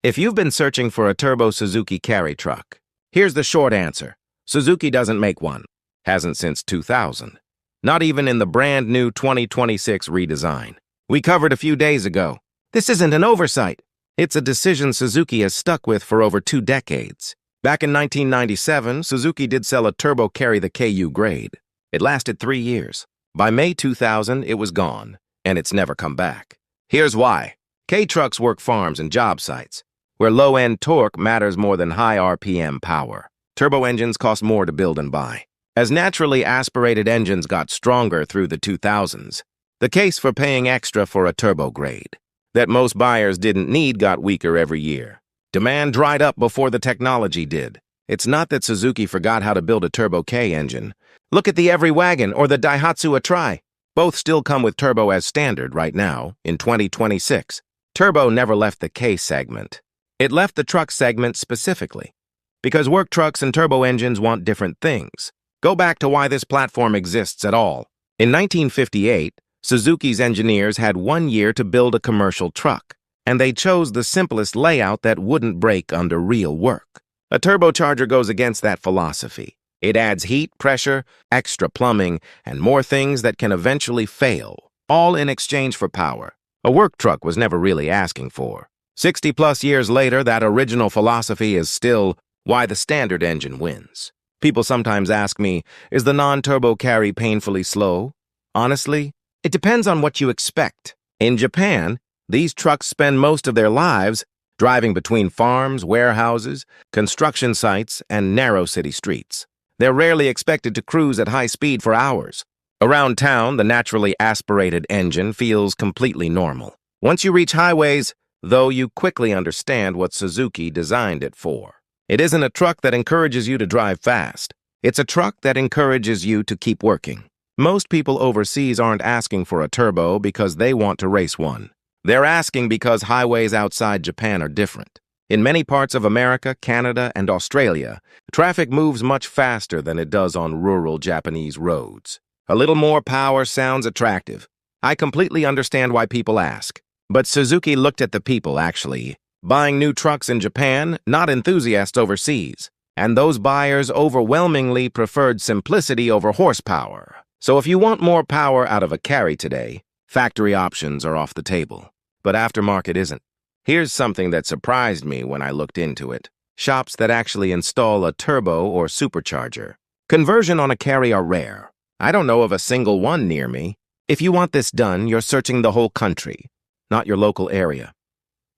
If you've been searching for a turbo Suzuki carry truck, here's the short answer. Suzuki doesn't make one. Hasn't since 2000. Not even in the brand new 2026 redesign. We covered a few days ago. This isn't an oversight. It's a decision Suzuki has stuck with for over 2 decades. Back in 1997, Suzuki did sell a turbo carry, the KU grade. It lasted 3 years. By May 2000, it was gone, and it's never come back. Here's why. K-trucks work farms and job sites, where low-end torque matters more than high RPM power. Turbo engines cost more to build and buy. As naturally aspirated engines got stronger through the 2000s, the case for paying extra for a turbo grade that most buyers didn't need got weaker every year. Demand dried up before the technology did. It's not that Suzuki forgot how to build a turbo K engine. Look at the Every Wagon or the Daihatsu Atrai. Both still come with turbo as standard right now, in 2026. Turbo never left the K segment. It left the truck segment specifically, because work trucks and turbo engines want different things. Go back to why this platform exists at all. In 1958, Suzuki's engineers had 1 year to build a commercial truck, and they chose the simplest layout that wouldn't break under real work. A turbocharger goes against that philosophy. It adds heat, pressure, extra plumbing, and more things that can eventually fail, all in exchange for power. A work truck was never really asking for. 60-plus years later, that original philosophy is still why the standard engine wins. People sometimes ask me, is the non-turbo carry painfully slow? Honestly, it depends on what you expect. In Japan, these trucks spend most of their lives driving between farms, warehouses, construction sites, and narrow city streets. They're rarely expected to cruise at high speed for hours. Around town, the naturally aspirated engine feels completely normal. Once you reach highways, though, you quickly understand what Suzuki designed it for. It isn't a truck that encourages you to drive fast. It's a truck that encourages you to keep working. Most people overseas aren't asking for a turbo because they want to race one. They're asking because highways outside Japan are different. In many parts of America, Canada, and Australia, traffic moves much faster than it does on rural Japanese roads. A little more power sounds attractive. I completely understand why people ask. But Suzuki looked at the people, actually. Buying new trucks in Japan, not enthusiasts overseas. And those buyers overwhelmingly preferred simplicity over horsepower. So if you want more power out of a carry today, factory options are off the table. But aftermarket isn't. Here's something that surprised me when I looked into it. Shops that actually install a turbo or supercharger. Conversion on a carry are rare. I don't know of a single one near me. If you want this done, you're searching the whole country, not your local area.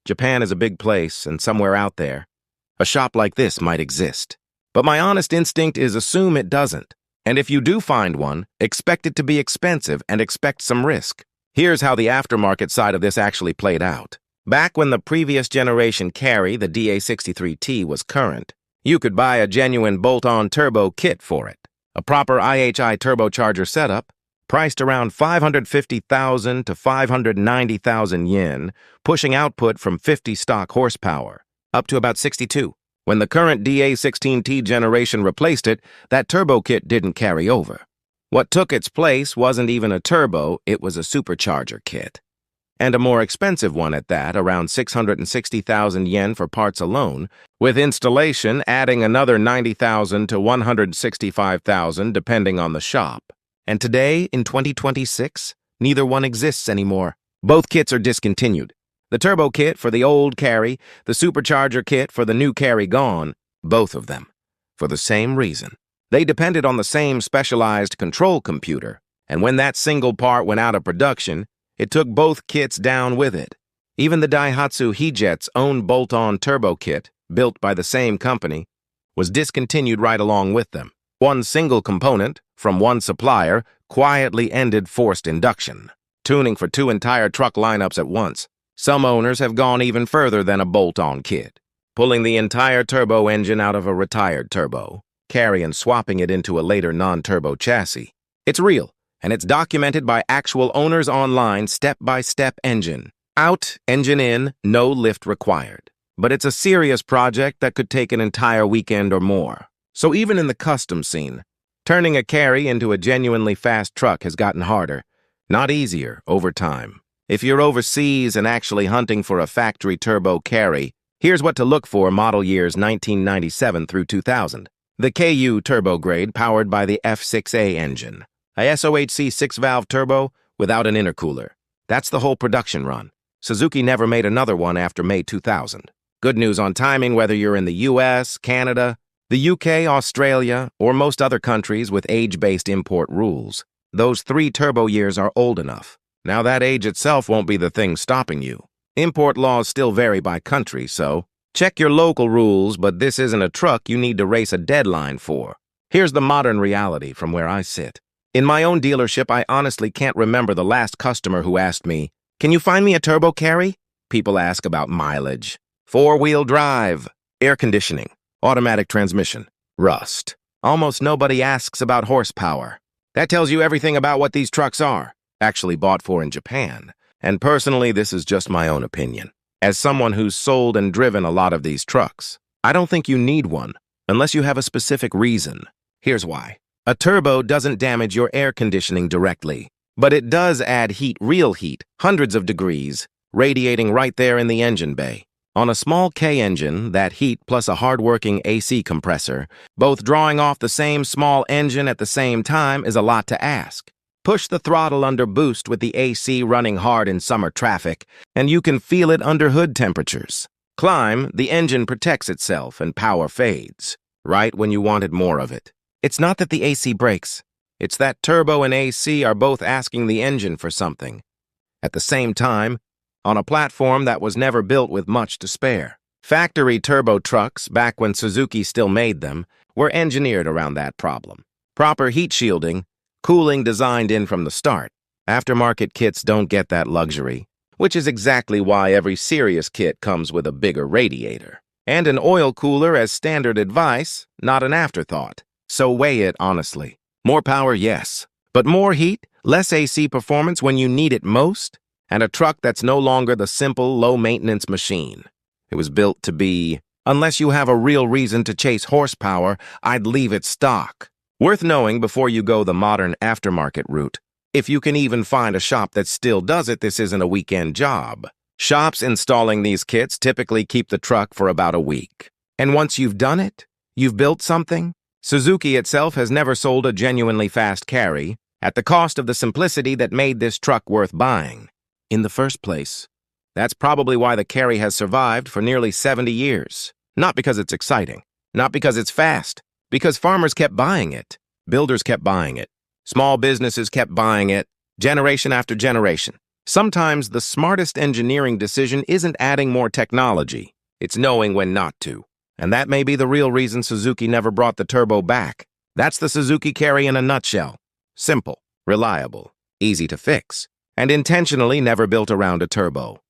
Japan is a big place, and somewhere out there, a shop like this might exist. But my honest instinct is assume it doesn't. And if you do find one, expect it to be expensive and expect some risk. Here's how the aftermarket side of this actually played out. Back when the previous generation carry, the DA63T, was current, you could buy a genuine bolt-on turbo kit for it. A proper IHI turbocharger setup, priced around 550,000 to 590,000 yen, pushing output from 50 stock horsepower, up to about 62. When the current DA16T generation replaced it, that turbo kit didn't carry over. What took its place wasn't even a turbo, it was a supercharger kit. And a more expensive one at that, around 660,000 yen for parts alone, with installation adding another 90,000 to 165,000 depending on the shop. And today, in 2026, neither one exists anymore. Both kits are discontinued. The turbo kit for the old carry, the supercharger kit for the new carry gone, both of them, for the same reason. They depended on the same specialized control computer, and when that single part went out of production, it took both kits down with it. Even the Daihatsu Hijet's own bolt-on turbo kit, built by the same company, was discontinued right along with them. One single component, from one supplier, quietly ended forced induction, tuning for 2 entire truck lineups at once. Some owners have gone even further than a bolt-on kit, pulling the entire turbo engine out of a retired turbo, carry and swapping it into a later non-turbo chassis. It's real, and it's documented by actual owners online, step-by-step engine. Out, engine in, no lift required. But it's a serious project that could take an entire weekend or more. So even in the custom scene, turning a carry into a genuinely fast truck has gotten harder, not easier, over time. If you're overseas and actually hunting for a factory turbo carry, Here's what to look for model years 1997 through 2000. The KU turbo grade powered by the F6A engine. A SOHC 6-valve turbo without an intercooler. That's the whole production run. Suzuki never made another one after May 2000. Good news on timing whether you're in the US, Canada, the UK, Australia, or most other countries with age-based import rules. Those 3 turbo years are old enough. Now that age itself won't be the thing stopping you. Import laws still vary by country, so check your local rules, but this isn't a truck you need to race a deadline for. Here's the modern reality from where I sit. In my own dealership, I honestly can't remember the last customer who asked me, "Can you find me a turbo carry?" People ask about mileage, 4-wheel drive, air conditioning, automatic transmission, rust. Almost nobody asks about horsepower. That tells you everything about what these trucks are, actually bought for in Japan. And personally, this is just my own opinion. As someone who's sold and driven a lot of these trucks, I don't think you need one unless you have a specific reason. Here's why. A turbo doesn't damage your air conditioning directly, but it does add heat, real heat, hundreds of degrees, radiating right there in the engine bay. On a small K engine, that heat plus a hard-working AC compressor, both drawing off the same small engine at the same time, is a lot to ask. Push the throttle under boost with the AC running hard in summer traffic, and you can feel it under hood temperatures. Climb, the engine protects itself and power fades, right when you wanted more of it. It's not that the AC breaks. It's that turbo and AC are both asking the engine for something. At the same time, on a platform that was never built with much to spare. Factory turbo trucks, back when Suzuki still made them, were engineered around that problem. Proper heat shielding, cooling designed in from the start. Aftermarket kits don't get that luxury, which is exactly why every serious kit comes with a bigger radiator. And an oil cooler as standard advice, not an afterthought. So weigh it honestly. More power, yes. But more heat, less AC performance when you need it most, and a truck that's no longer the simple, low-maintenance machine. It was built to be, unless you have a real reason to chase horsepower, I'd leave it stock. Worth knowing before you go the modern aftermarket route. If you can even find a shop that still does it, this isn't a weekend job. Shops installing these kits typically keep the truck for about a week. And once you've done it, you've built something. Suzuki itself has never sold a genuinely fast carry at the cost of the simplicity that made this truck worth buying in the first place. That's probably why the carry has survived for nearly 70 years. Not because it's exciting, not because it's fast, because farmers kept buying it, builders kept buying it, small businesses kept buying it, generation after generation. Sometimes the smartest engineering decision isn't adding more technology, it's knowing when not to. And that may be the real reason Suzuki never brought the turbo back. That's the Suzuki carry in a nutshell. Simple, reliable, easy to fix, and intentionally never built around a turbo.